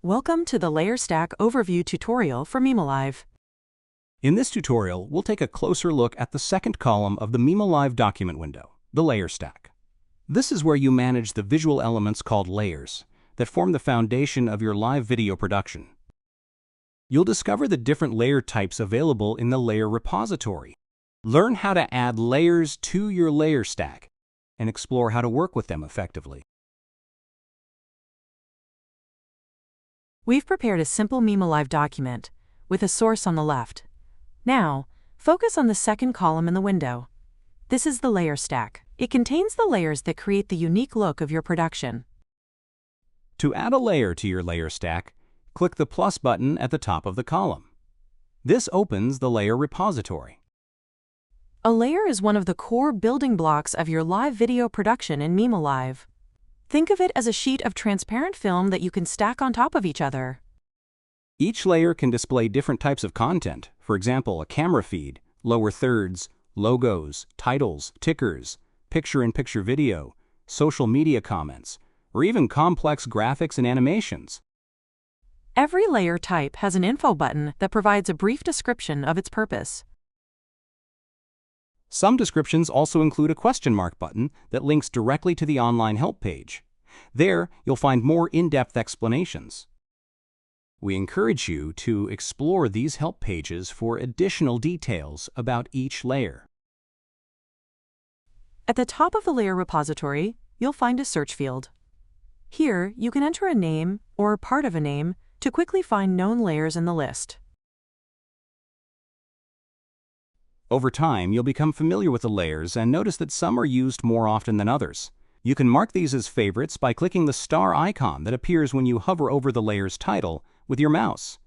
Welcome to the Layer Stack Overview tutorial from MemoLive. In this tutorial, we'll take a closer look at the second column of the MemoLive document window, the layer stack. This is where you manage the visual elements called layers that form the foundation of your live video production. You'll discover the different layer types available in the layer repository. Learn how to add layers to your layer stack and explore how to work with them effectively. We've prepared a simple MemoLive document with a source on the left. Now, focus on the second column in the window. This is the layer stack. It contains the layers that create the unique look of your production. To add a layer to your layer stack, click the plus button at the top of the column. This opens the layer repository. A layer is one of the core building blocks of your live video production in MemoLive. Think of it as a sheet of transparent film that you can stack on top of each other. Each layer can display different types of content, for example, a camera feed, lower thirds, logos, titles, tickers, picture-in-picture video, social media comments, or even complex graphics and animations. Every layer type has an info button that provides a brief description of its purpose. Some descriptions also include a question mark button that links directly to the online help page. There, you'll find more in-depth explanations. We encourage you to explore these help pages for additional details about each layer. At the top of the layer repository, you'll find a search field. Here, you can enter a name or part of a name to quickly find known layers in the list. Over time, you'll become familiar with the layers and notice that some are used more often than others. You can mark these as favorites by clicking the star icon that appears when you hover over the layer's title with your mouse.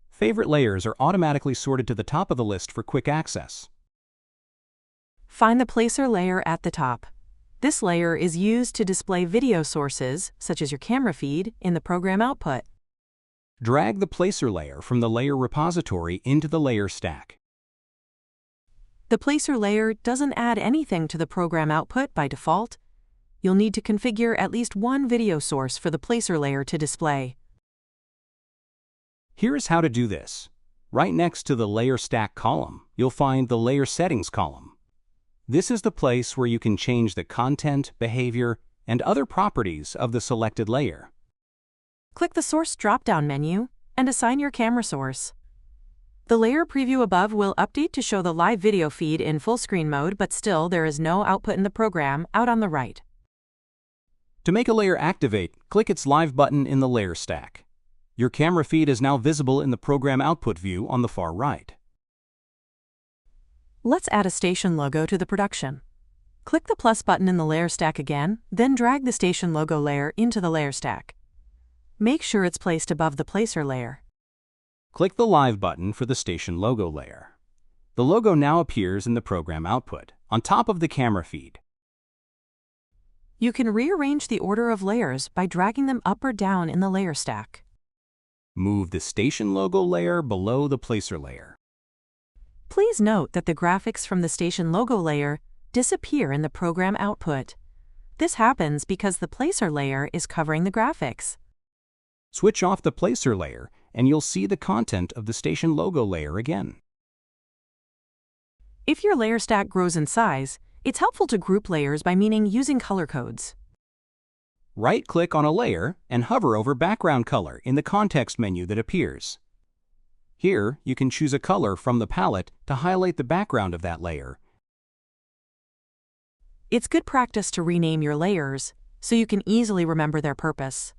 Favorite layers are automatically sorted to the top of the list for quick access. Find the placer layer at the top. This layer is used to display video sources, such as your camera feed, in the program output. Drag the placer layer from the layer repository into the layer stack. The placer layer doesn't add anything to the program output by default. You'll need to configure at least one video source for the placer layer to display. Here's how to do this. Right next to the layer stack column, you'll find the layer settings column. This is the place where you can change the content, behavior, and other properties of the selected layer. Click the Source drop-down menu and assign your camera source. The layer preview above will update to show the live video feed in full screen mode, but still there is no output in the program out on the right. To make a layer activate, click its Live button in the layer stack. Your camera feed is now visible in the program output view on the far right. Let's add a station logo to the production. Click the plus button in the layer stack again, then drag the station logo layer into the layer stack. Make sure it's placed above the placer layer. Click the Live button for the station logo layer. The logo now appears in the program output, on top of the camera feed. You can rearrange the order of layers by dragging them up or down in the layer stack. Move the station logo layer below the placer layer. Please note that the graphics from the station logo layer disappear in the program output. This happens because the placer layer is covering the graphics. Switch off the placer layer and you'll see the content of the station logo layer again. If your layer stack grows in size, it's helpful to group layers by using color codes. Right-click on a layer and hover over Background Color in the context menu that appears. Here, you can choose a color from the palette to highlight the background of that layer. It's good practice to rename your layers so you can easily remember their purpose.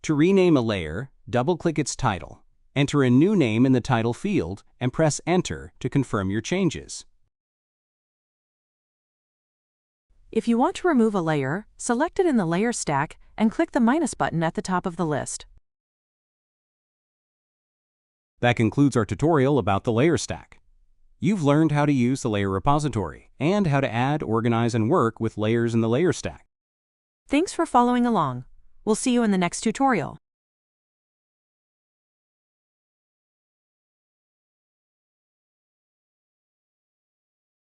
To rename a layer, double-click its title. Enter a new name in the title field and press Enter to confirm your changes. If you want to remove a layer, select it in the layer stack and click the minus button at the top of the list. That concludes our tutorial about the layer stack. You've learned how to use the layer repository and how to add, organize, and work with layers in the layer stack. Thanks for following along. We'll see you in the next tutorial.